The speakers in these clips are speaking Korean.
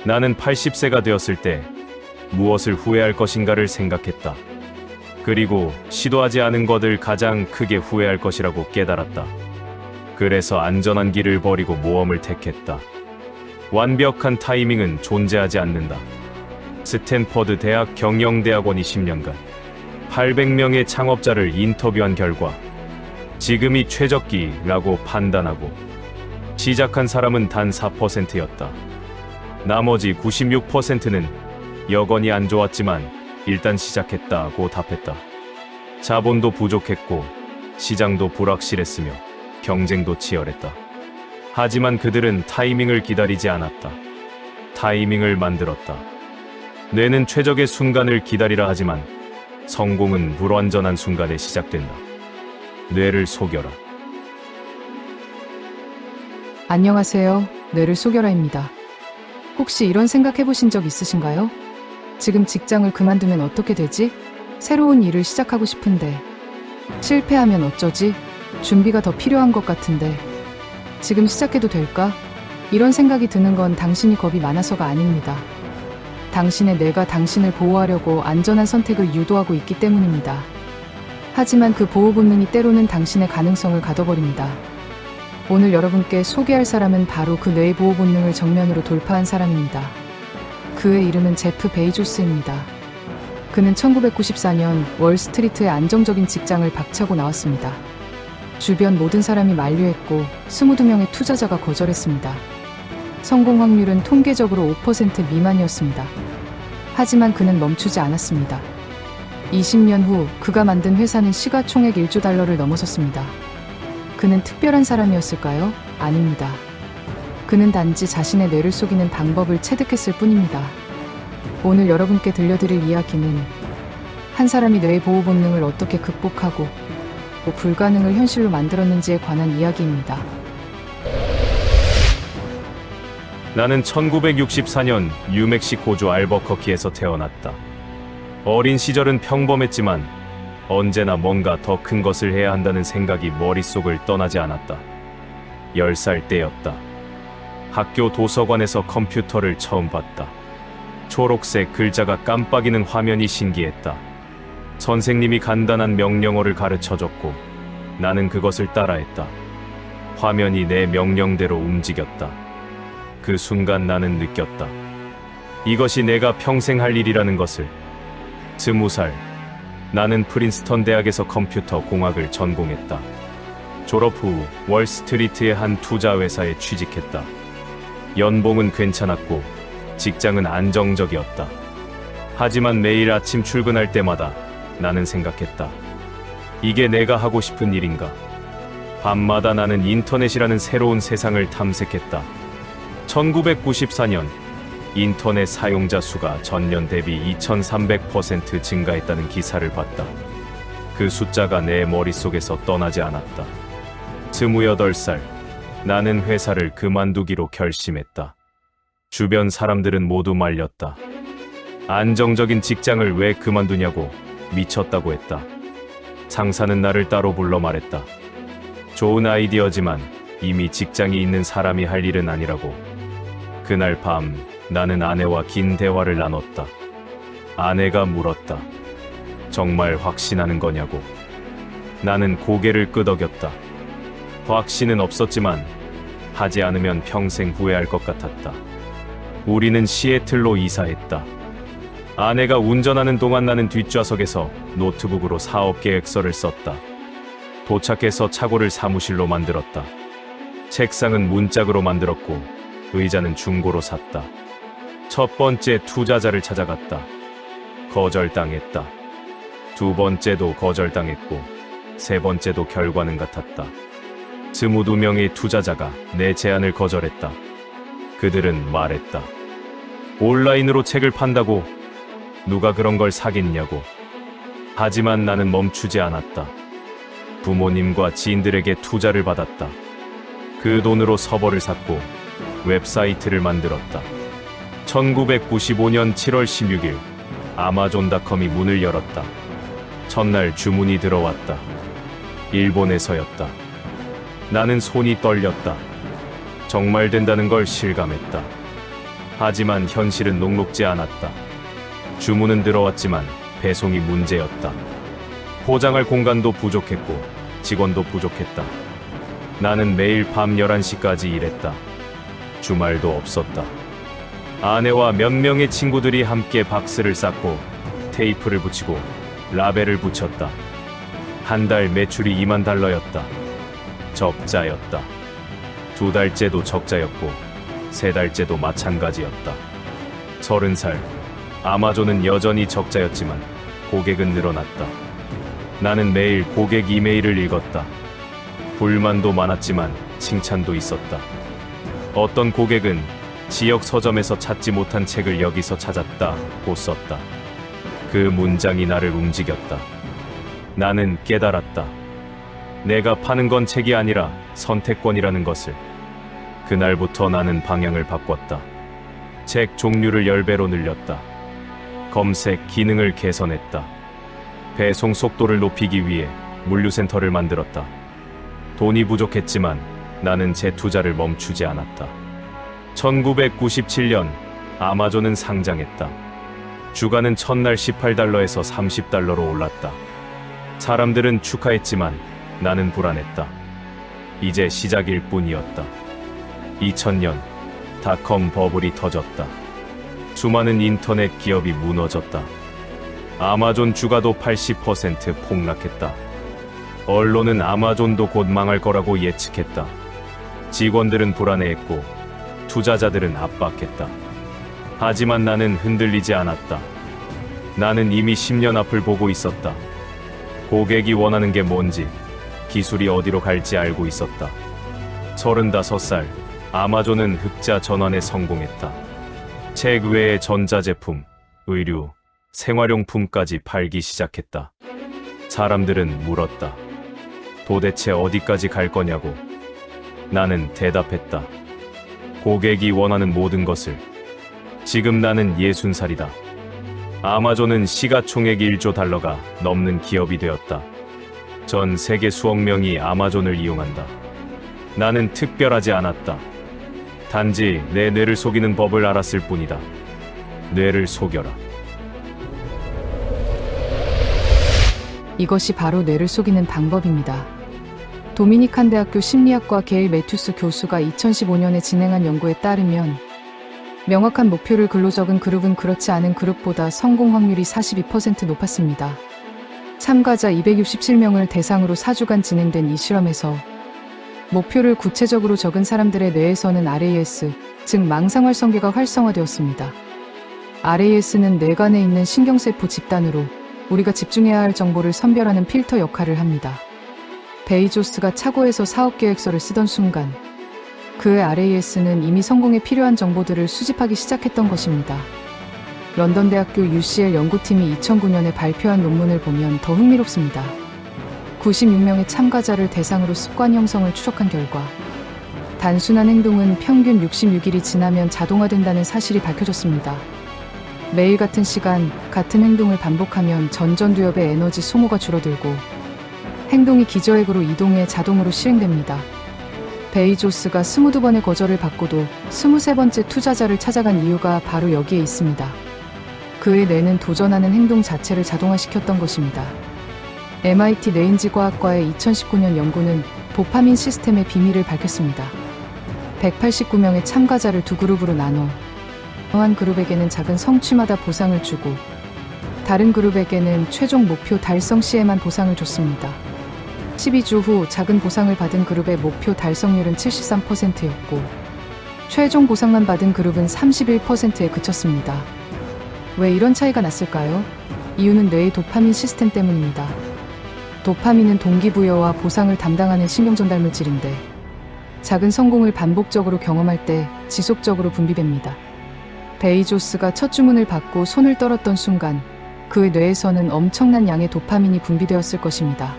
나는 80세가 되었을 때 무엇을 후회할 것인가를 생각했다. 그리고 시도하지 않은 것을 가장 크게 후회할 것이라고 깨달았다. 그래서 안전한 길을 버리고 모험을 택했다. 완벽한 타이밍은 존재하지 않는다. 스탠퍼드 대학 경영대학원이 10년간 800명의 창업자를 인터뷰한 결과 지금이 최적기라고 판단하고 시작한 사람은 단 4%였다. 나머지 96%는 여건이 안 좋았지만 일단 시작했다고 답했다. 자본도 부족했고 시장도 불확실했으며 경쟁도 치열했다. 하지만 그들은 타이밍을 기다리지 않았다. 타이밍을 만들었다. 뇌는 최적의 순간을 기다리라 하지만 성공은 불완전한 순간에 시작된다. 뇌를 속여라. 안녕하세요. 뇌를 속여라입니다. 혹시 이런 생각 해보신 적 있으신가요? 지금 직장을 그만두면 어떻게 되지? 새로운 일을 시작하고 싶은데 실패하면 어쩌지? 준비가 더 필요한 것 같은데 지금 시작해도 될까? 이런 생각이 드는 건 당신이 겁이 많아서가 아닙니다. 당신의 뇌가 당신을 보호하려고 안전한 선택을 유도하고 있기 때문입니다. 하지만 그 보호 본능이 때로는 당신의 가능성을 가둬버립니다. 오늘 여러분께 소개할 사람은 바로 그 뇌의 보호 본능을 정면으로 돌파한 사람입니다. 그의 이름은 제프 베이조스입니다. 그는 1994년 월스트리트의 안정적인 직장을 박차고 나왔습니다. 주변 모든 사람이 만류했고 22명의 투자자가 거절했습니다. 성공 확률은 통계적으로 5% 미만이었습니다. 하지만 그는 멈추지 않았습니다. 20년 후 그가 만든 회사는 시가총액 1조 달러를 넘어섰습니다. 그는 특별한 사람이었을까요? 아닙니다. 그는 단지 자신의 뇌를 속이는 방법을 체득했을 뿐입니다. 오늘 여러분께 들려드릴 이야기는 한 사람이 뇌의 보호 본능을 어떻게 극복하고 불가능을 현실로 만들었는지에 관한 이야기입니다. 나는 1964년 뉴멕시코주 알버커키에서 태어났다. 어린 시절은 평범했지만 언제나 뭔가 더 큰 것을 해야 한다는 생각이 머릿속을 떠나지 않았다. 10살 때였다. 학교 도서관에서 컴퓨터를 처음 봤다. 초록색 글자가 깜빡이는 화면이 신기했다. 선생님이 간단한 명령어를 가르쳐줬고 나는 그것을 따라했다. 화면이 내 명령대로 움직였다. 그 순간 나는 느꼈다. 이것이 내가 평생 할 일이라는 것을. 20살, 나는 프린스턴 대학에서 컴퓨터 공학을 전공했다. 졸업 후 월스트리트의 한 투자회사에 취직했다. 연봉은 괜찮았고 직장은 안정적이었다. 하지만 매일 아침 출근할 때마다 나는 생각했다. 이게 내가 하고 싶은 일인가? 밤마다 나는 인터넷이라는 새로운 세상을 탐색했다. 1994년 인터넷 사용자 수가 전년 대비 2300% 증가했다는 기사를 봤다. 그 숫자가 내 머릿속에서 떠나지 않았다. 28살, 나는 회사를 그만두기로 결심했다. 주변 사람들은 모두 말렸다. 안정적인 직장을 왜 그만두냐고, 미쳤다고 했다. 상사는 나를 따로 불러 말했다. 좋은 아이디어지만 이미 직장이 있는 사람이 할 일은 아니라고. 그날 밤 나는 아내와 긴 대화를 나눴다. 아내가 물었다. 정말 확신하는 거냐고. 나는 고개를 끄덕였다. 확신은 없었지만 하지 않으면 평생 후회할 것 같았다. 우리는 시애틀로 이사했다. 아내가 운전하는 동안 나는 뒷좌석에서 노트북으로 사업 계획서를 썼다. 도착해서 차고를 사무실로 만들었다. 책상은 문짝으로 만들었고 의자는 중고로 샀다. 첫 번째 투자자를 찾아갔다. 거절당했다. 두 번째도 거절당했고 세 번째도 결과는 같았다. 22명의 투자자가 내 제안을 거절했다. 그들은 말했다. 온라인으로 책을 판다고? 누가 그런 걸 사겠냐고. 하지만 나는 멈추지 않았다. 부모님과 지인들에게 투자를 받았다. 그 돈으로 서버를 샀고 웹사이트를 만들었다. 1995년 7월 16일 아마존닷컴이 문을 열었다. 첫날 주문이 들어왔다. 일본에서였다. 나는 손이 떨렸다. 정말 된다는 걸 실감했다. 하지만 현실은 녹록지 않았다. 주문은 들어왔지만 배송이 문제였다. 포장할 공간도 부족했고 직원도 부족했다. 나는 매일 밤 11시까지 일했다. 주말도 없었다. 아내와 몇 명의 친구들이 함께 박스를 쌓고 테이프를 붙이고 라벨을 붙였다. 한 달 매출이 2만 달러였다. 적자였다. 2달째도 적자였고 3달째도 마찬가지였다. 30살, 아마존은 여전히 적자였지만 고객은 늘어났다. 나는 매일 고객 이메일을 읽었다. 불만도 많았지만 칭찬도 있었다. 어떤 고객은 지역 서점에서 찾지 못한 책을 여기서 찾았다고 썼다. 그 문장이 나를 움직였다. 나는 깨달았다. 내가 파는 건 책이 아니라 선택권이라는 것을. 그날부터 나는 방향을 바꿨다. 책 종류를 10배로 늘렸다. 검색 기능을 개선했다. 배송 속도를 높이기 위해 물류센터를 만들었다. 돈이 부족했지만 나는 제 투자를 멈추지 않았다. 1997년 아마존은 상장했다. 주가는 첫날 18달러에서 30달러로 올랐다. 사람들은 축하했지만 나는 불안했다. 이제 시작일 뿐이었다. 2000년 닷컴 버블이 터졌다. 수많은 인터넷 기업이 무너졌다. 아마존 주가도 80% 폭락했다. 언론은 아마존도 곧 망할 거라고 예측했다. 직원들은 불안해했고 투자자들은 압박했다. 하지만 나는 흔들리지 않았다. 나는 이미 10년 앞을 보고 있었다. 고객이 원하는 게 뭔지, 기술이 어디로 갈지 알고 있었다. 35살, 아마존은 흑자 전환에 성공했다. 책 외에 전자제품, 의류, 생활용품까지 팔기 시작했다. 사람들은 물었다. 도대체 어디까지 갈 거냐고. 나는 대답했다. 고객이 원하는 모든 것을. 지금 나는 60살이다. 아마존은 시가총액 1조 달러가 넘는 기업이 되었다. 전 세계 수억 명이 아마존을 이용한다. 나는 특별하지 않았다. 단지 내 뇌를 속이는 법을 알았을 뿐이다. 뇌를 속여라. 이것이 바로 뇌를 속이는 방법입니다. 도미니칸 대학교 심리학과 게일 매튜스 교수가 2015년에 진행한 연구에 따르면 명확한 목표를 글로 적은 그룹은 그렇지 않은 그룹보다 성공 확률이 42% 높았습니다. 참가자 267명을 대상으로 4주간 진행된 이 실험에서 목표를 구체적으로 적은 사람들의 뇌에서는 RAS, 즉 망상활성계가 활성화되었습니다. RAS는 뇌관에 있는 신경세포 집단으로 우리가 집중해야 할 정보를 선별하는 필터 역할을 합니다. 베이조스가 차고에서 사업 계획서를 쓰던 순간 그의 RAS는 이미 성공에 필요한 정보들을 수집하기 시작했던 것입니다. 런던 대학교 UCL 연구팀이 2009년에 발표한 논문을 보면 더 흥미롭습니다. 96명의 참가자를 대상으로 습관 형성을 추적한 결과 단순한 행동은 평균 66일이 지나면 자동화된다는 사실이 밝혀졌습니다. 매일 같은 시간, 같은 행동을 반복하면 전전두엽의 에너지 소모가 줄어들고 행동이 기저액으로 이동해 자동으로 실행됩니다. 베이조스가 22번의 거절을 받고도 23번째 투자자를 찾아간 이유가 바로 여기에 있습니다. 그의 뇌는 도전하는 행동 자체를 자동화시켰던 것입니다. MIT 뇌인지과학과의 2019년 연구는 도파민 시스템의 비밀을 밝혔습니다. 189명의 참가자를 두 그룹으로 나눠 한 그룹에게는 작은 성취마다 보상을 주고 다른 그룹에게는 최종 목표 달성 시에만 보상을 줬습니다. 12주 후 작은 보상을 받은 그룹의 목표 달성률은 73%였고 최종 보상만 받은 그룹은 31%에 그쳤습니다. 왜 이런 차이가 났을까요? 이유는 뇌의 도파민 시스템 때문입니다. 도파민은 동기부여와 보상을 담당하는 신경전달 물질인데 작은 성공을 반복적으로 경험할 때 지속적으로 분비됩니다. 베이조스가 첫 주문을 받고 손을 떨었던 순간 그의 뇌에서는 엄청난 양의 도파민이 분비되었을 것입니다.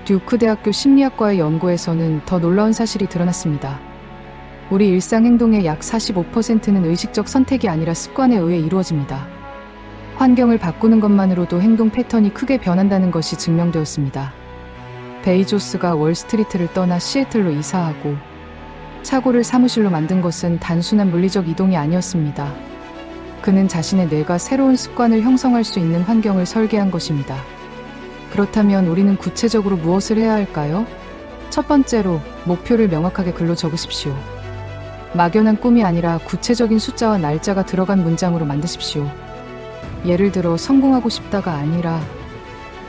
듀크 대학교 심리학과의 연구에서는 더 놀라운 사실이 드러났습니다. 우리 일상 행동의 약 45%는 의식적 선택이 아니라 습관에 의해 이루어집니다. 환경을 바꾸는 것만으로도 행동 패턴이 크게 변한다는 것이 증명되었습니다. 베이조스가 월스트리트를 떠나 시애틀로 이사하고 차고를 사무실로 만든 것은 단순한 물리적 이동이 아니었습니다. 그는 자신의 뇌가 새로운 습관을 형성할 수 있는 환경을 설계한 것입니다. 그렇다면 우리는 구체적으로 무엇을 해야 할까요? 첫 번째로 목표를 명확하게 글로 적으십시오. 막연한 꿈이 아니라 구체적인 숫자와 날짜가 들어간 문장으로 만드십시오. 예를 들어 성공하고 싶다가 아니라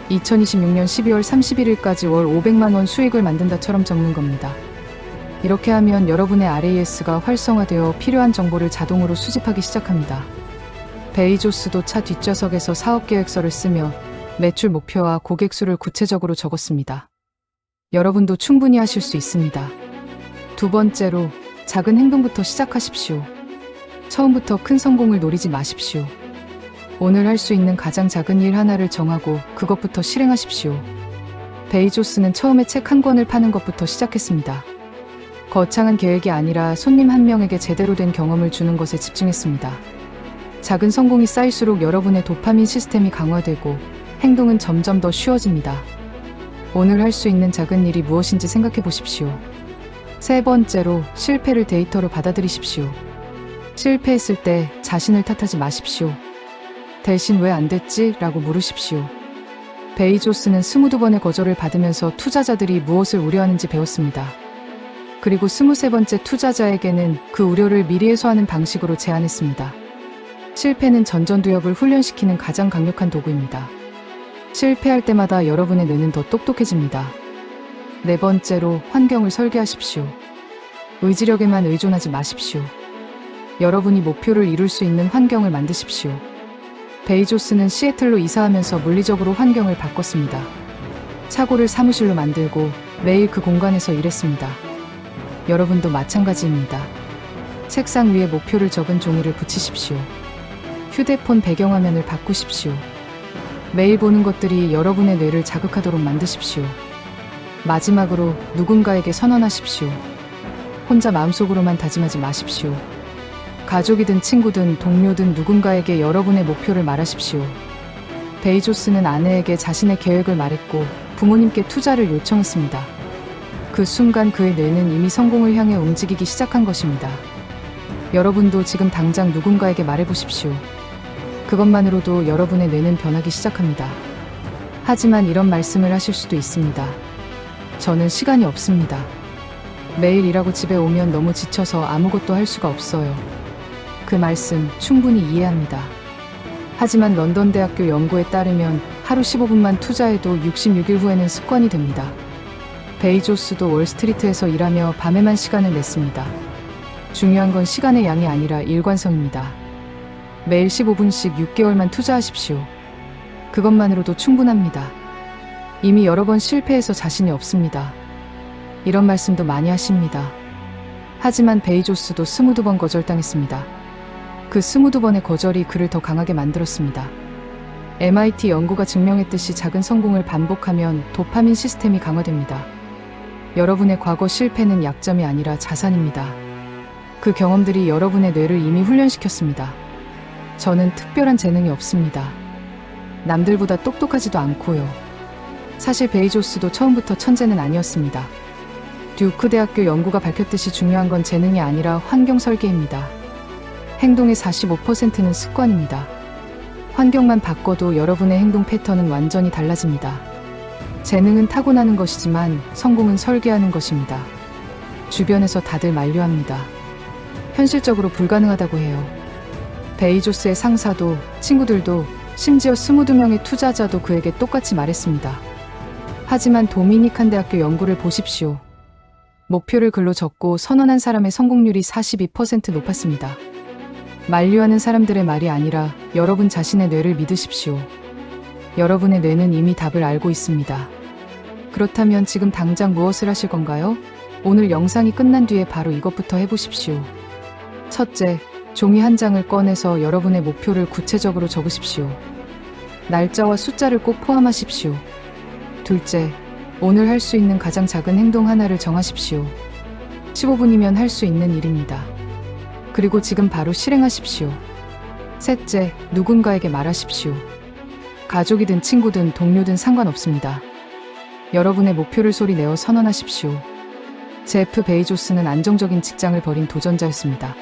2026년 12월 31일까지 월 500만 원 수익을 만든다처럼 적는 겁니다. 이렇게 하면 여러분의 RAS가 활성화되어 필요한 정보를 자동으로 수집하기 시작합니다. 베이조스도 차 뒷좌석에서 사업계획서를 쓰며 매출 목표와 고객 수를 구체적으로 적었습니다. 여러분도 충분히 하실 수 있습니다. 두 번째로 작은 행동부터 시작하십시오. 처음부터 큰 성공을 노리지 마십시오. 오늘 할 수 있는 가장 작은 일 하나를 정하고 그것부터 실행하십시오. 베이조스는 처음에 책 한 권을 파는 것부터 시작했습니다. 거창한 계획이 아니라 손님 한 명에게 제대로 된 경험을 주는 것에 집중했습니다. 작은 성공이 쌓일수록 여러분의 도파민 시스템이 강화되고 행동은 점점 더 쉬워집니다. 오늘 할 수 있는 작은 일이 무엇인지 생각해 보십시오. 세 번째로 실패를 데이터로 받아들이십시오. 실패했을 때 자신을 탓하지 마십시오. 대신 왜 안 됐지? 라고 물으십시오. 베이조스는 22번의 거절을 받으면서 투자자들이 무엇을 우려하는지 배웠습니다. 그리고 23번째 투자자에게는 그 우려를 미리 해소하는 방식으로 제안했습니다. 실패는 전전두엽을 훈련시키는 가장 강력한 도구입니다. 실패할 때마다 여러분의 뇌는 더 똑똑해집니다. 네 번째로 환경을 설계하십시오. 의지력에만 의존하지 마십시오. 여러분이 목표를 이룰 수 있는 환경을 만드십시오. 베이조스는 시애틀로 이사하면서 물리적으로 환경을 바꿨습니다. 차고를 사무실로 만들고 매일 그 공간에서 일했습니다. 여러분도 마찬가지입니다. 책상 위에 목표를 적은 종이를 붙이십시오. 휴대폰 배경화면을 바꾸십시오. 매일 보는 것들이 여러분의 뇌를 자극하도록 만드십시오. 마지막으로 누군가에게 선언하십시오. 혼자 마음속으로만 다짐하지 마십시오. 가족이든 친구든 동료든 누군가에게 여러분의 목표를 말하십시오. 베이조스는 아내에게 자신의 계획을 말했고 부모님께 투자를 요청했습니다. 그 순간 그의 뇌는 이미 성공을 향해 움직이기 시작한 것입니다. 여러분도 지금 당장 누군가에게 말해보십시오. 그것만으로도 여러분의 뇌는 변하기 시작합니다. 하지만 이런 말씀을 하실 수도 있습니다. 저는 시간이 없습니다. 매일 일하고 집에 오면 너무 지쳐서 아무것도 할 수가 없어요. 그 말씀 충분히 이해합니다. 하지만 런던 대학교 연구에 따르면 하루 15분만 투자해도 66일 후에는 습관이 됩니다. 베이조스도 월스트리트에서 일하며 밤에만 시간을 냈습니다. 중요한 건 시간의 양이 아니라 일관성입니다. 매일 15분씩 6개월만 투자하십시오. 그것만으로도 충분합니다. 이미 여러 번 실패해서 자신이 없습니다. 이런 말씀도 많이 하십니다. 하지만 베이조스도 22번 거절당했습니다. 그 22번의 거절이 그를 더 강하게 만들었습니다. MIT 연구가 증명했듯이 작은 성공을 반복하면 도파민 시스템이 강화됩니다. 여러분의 과거 실패는 약점이 아니라 자산입니다. 그 경험들이 여러분의 뇌를 이미 훈련시켰습니다. 저는 특별한 재능이 없습니다. 남들보다 똑똑하지도 않고요. 사실 베이조스도 처음부터 천재는 아니었습니다. 듀크 대학교 연구가 밝혔듯이 중요한 건 재능이 아니라 환경 설계입니다. 행동의 45%는 습관입니다. 환경만 바꿔도 여러분의 행동 패턴은 완전히 달라집니다. 재능은 타고나는 것이지만 성공은 설계하는 것입니다. 주변에서 다들 만류합니다. 현실적으로 불가능하다고 해요. 베이조스의 상사도 친구들도 심지어 22명의 투자자도 그에게 똑같이 말했습니다. 하지만 도미니칸 대학교 연구를 보십시오. 목표를 글로 적고 선언한 사람의 성공률이 42% 높았습니다. 만류하는 사람들의 말이 아니라 여러분 자신의 뇌를 믿으십시오. 여러분의 뇌는 이미 답을 알고 있습니다. 그렇다면 지금 당장 무엇을 하실 건가요? 오늘 영상이 끝난 뒤에 바로 이것부터 해보십시오. 첫째, 종이 한 장을 꺼내서 여러분의 목표를 구체적으로 적으십시오. 날짜와 숫자를 꼭 포함하십시오. 둘째, 오늘 할 수 있는 가장 작은 행동 하나를 정하십시오. 15분이면 할 수 있는 일입니다. 그리고 지금 바로 실행하십시오. 셋째, 누군가에게 말하십시오. 가족이든 친구든 동료든 상관없습니다. 여러분의 목표를 소리내어 선언하십시오. 제프 베이조스는 안정적인 직장을 벌인 도전자였습니다.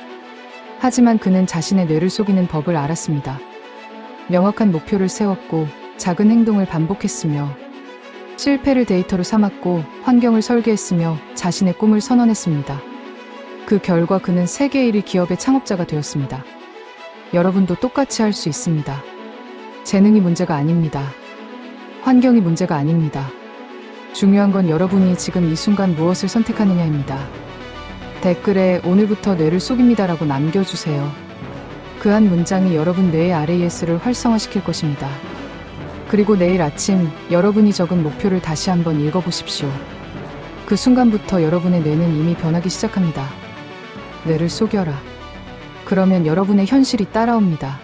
하지만 그는 자신의 뇌를 속이는 법을 알았습니다. 명확한 목표를 세웠고 작은 행동을 반복했으며 실패를 데이터로 삼았고 환경을 설계했으며 자신의 꿈을 선언했습니다. 그 결과 그는 세계 1위 기업의 창업자가 되었습니다. 여러분도 똑같이 할 수 있습니다. 재능이 문제가 아닙니다. 환경이 문제가 아닙니다. 중요한 건 여러분이 지금 이 순간 무엇을 선택하느냐입니다. 댓글에 오늘부터 뇌를 속입니다라고 남겨주세요. 그 한 문장이 여러분 뇌의 RAS를 활성화시킬 것입니다. 그리고 내일 아침 여러분이 적은 목표를 다시 한번 읽어보십시오. 그 순간부터 여러분의 뇌는 이미 변하기 시작합니다. 뇌를 속여라. 그러면 여러분의 현실이 따라옵니다.